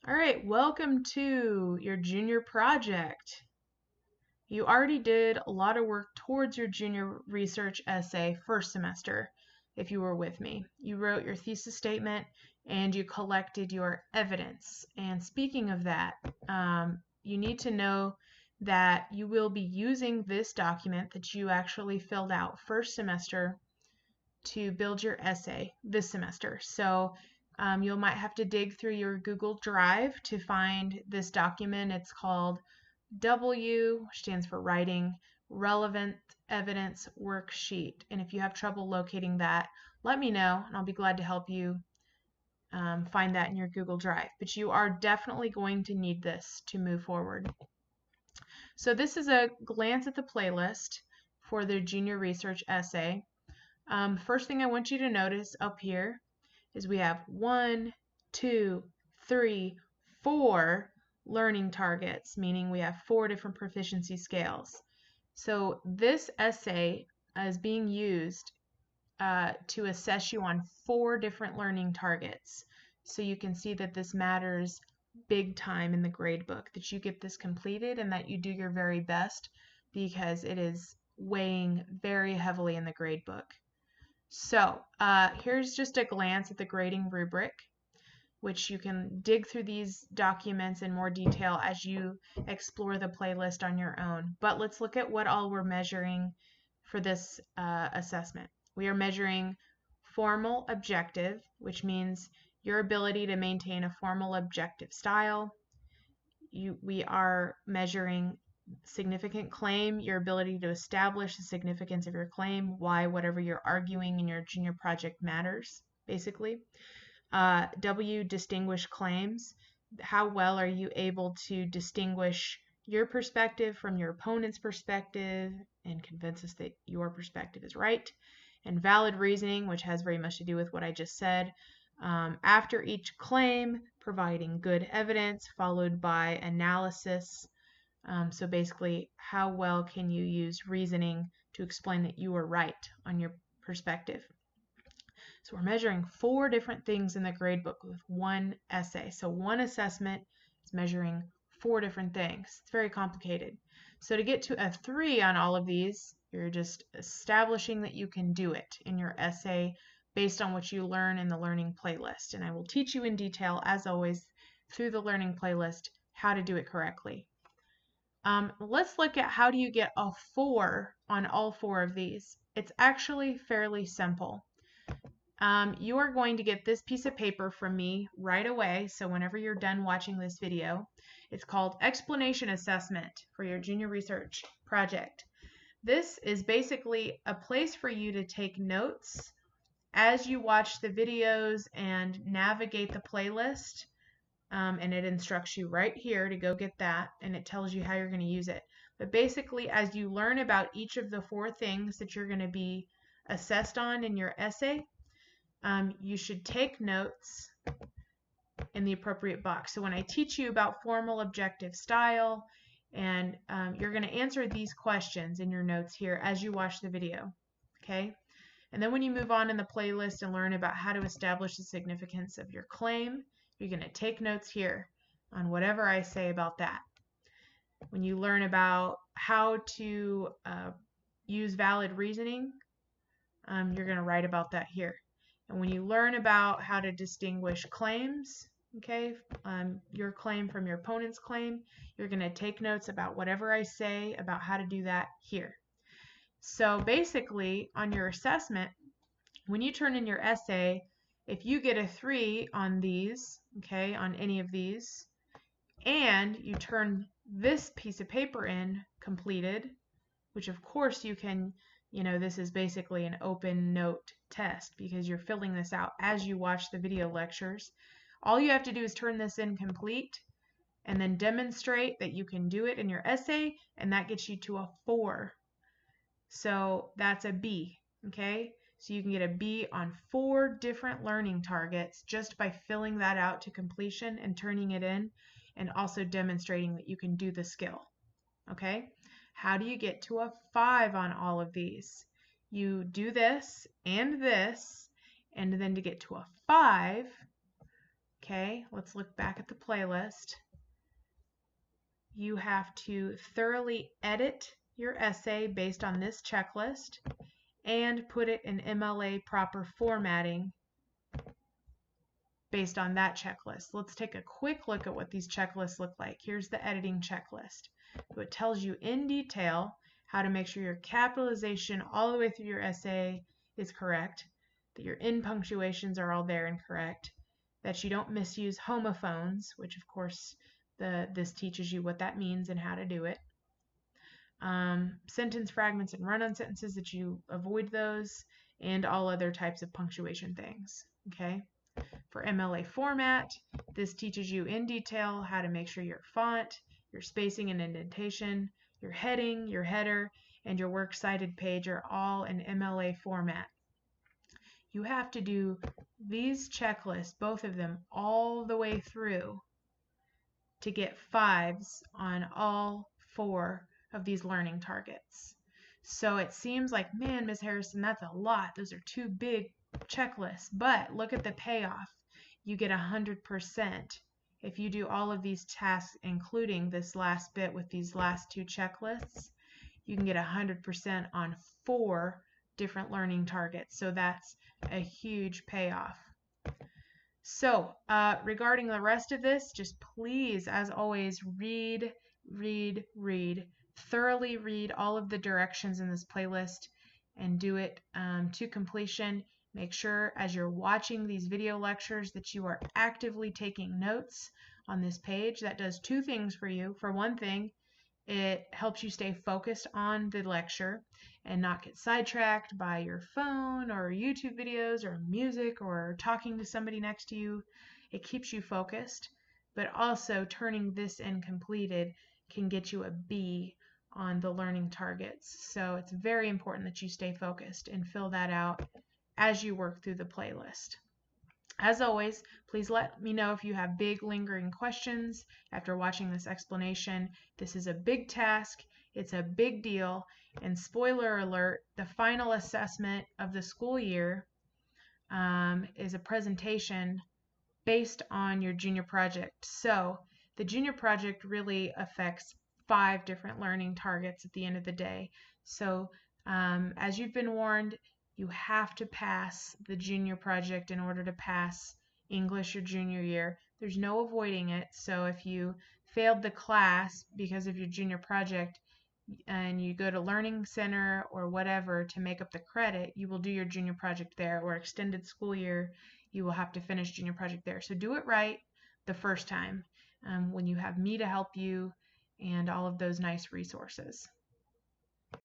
All right, welcome to your junior project. You already did a lot of work towards your junior research essay first semester, if you were with me. You wrote your thesis statement and you collected your evidence. And speaking of that, you need to know that you will be using this document that you actually filled out first semester to build your essay this semester. So you might have to dig through your Google Drive to find this document. It's called W, which stands for Writing Relevant Evidence Worksheet. And if you have trouble locating that, let me know and I'll be glad to help you find that in your Google Drive. But you are definitely going to need this to move forward. So this is a glance at the playlist for the junior research essay. First thing I want you to notice up here is we have 1, 2, 3, 4 learning targets, meaning we have 4 different proficiency scales. So this essay is being used to assess you on 4 different learning targets. So you can see that this matters big time in the grade book, that you get this completed and that you do your very best because it is weighing very heavily in the grade book. So here's just a glance at the grading rubric, which you can dig through these documents in more detail as you explore the playlist on your own. But let's look at what all we're measuring for this assessment. We are measuring formal objective, which means your ability to maintain a formal objective style. We are measuring significant claim, your ability to establish the significance of your claim, why whatever you're arguing in your junior project matters, basically. W, distinguish claims. How well are you able to distinguish your perspective from your opponent's perspective and convince us that your perspective is right? And valid reasoning, which has very much to do with what I just said. After each claim, providing good evidence, followed by analysis. So basically, how well can you use reasoning to explain that you were right on your perspective? So we're measuring 4 different things in the gradebook with one essay. So one assessment is measuring 4 different things. It's very complicated. So to get to a 3 on all of these, you're just establishing that you can do it in your essay based on what you learn in the learning playlist. And I will teach you in detail, as always, through the learning playlist, how to do it correctly. Let's look at how do you get a 4 on all 4 of these. It's actually fairly simple. You are going to get this piece of paper from me right away. So whenever you're done watching this video, it's called Explanation Assessment for your junior research project. This is basically a place for you to take notes as you watch the videos and navigate the playlist. And it instructs you right here to go get that, and it tells you how you're going to use it. But basically, as you learn about each of the 4 things that you're going to be assessed on in your essay, you should take notes in the appropriate box. So when I teach you about formal objective style, and you're going to answer these questions in your notes here as you watch the video, okay? And then when you move on in the playlist and learn about how to establish the significance of your claim, you're going to take notes here on whatever I say about that. When you learn about how to use valid reasoning, you're going to write about that here. And when you learn about how to distinguish claims, okay, your claim from your opponent's claim, you're going to take notes about whatever I say about how to do that here. So basically, on your assessment, when you turn in your essay, if you get a 3 on these, okay, on any of these, and you turn this piece of paper in completed, which of course you can, this is basically an open note test because you're filling this out as you watch the video lectures. All you have to do is turn this in complete and then demonstrate that you can do it in your essay, and that gets you to a 4. So that's a B, okay? So you can get a B on 4 different learning targets just by filling that out to completion and turning it in, and also demonstrating that you can do the skill, okay? How do you get to a 5 on all of these? You do this, and then to get to a 5, Okay, let's look back at the playlist. You have to thoroughly edit your essay based on this checklist and put it in MLA proper formatting based on that checklist. Let's take a quick look at what these checklists look like. Here's the editing checklist. So it tells you in detail how to make sure your capitalization all the way through your essay is correct, that your end punctuations are all there and correct, that you don't misuse homophones, which of course this teaches you what that means and how to do it. Sentence fragments and run-on sentences, that you avoid those, and all other types of punctuation things. Okay. For MLA format, this teaches you in detail how to make sure your font, your spacing and indentation, your heading, your header, and your works cited page are all in MLA format. You have to do these checklists, both of them, all the way through to get 5s on all 4 of these learning targets. So it seems like, man, Ms. Harrison, that's a lot. Those are 2 big checklists. But look at the payoff. You get 100% if you do all of these tasks, including this last bit with these last 2 checklists. You can get 100% on 4 different learning targets. So that's a huge payoff. So regarding the rest of this, just please, as always, read. Thoroughly read all of the directions in this playlist and do it to completion. Make sure as you're watching these video lectures that you are actively taking notes on this page. That does 2 things for you. For one thing, it helps you stay focused on the lecture and not get sidetracked by your phone or YouTube videos or music or talking to somebody next to you. It keeps you focused, but also turning this in completed can get you a B on the learning targets. So it's very important that you stay focused and fill that out as you work through the playlist. As always, please let me know if you have big lingering questions after watching this explanation. This is a big task, it's a big deal, and spoiler alert, the final assessment of the school year is a presentation based on your junior project. So the junior project really affects 5 different learning targets at the end of the day. So as you've been warned, you have to pass the junior project in order to pass English your junior year. There's no avoiding it. So if you failed the class because of your junior project and you go to Learning Center or whatever to make up the credit, you will do your junior project there, or extended school year, you will have to finish junior project there. So do it right the first time when you have me to help you and all of those nice resources.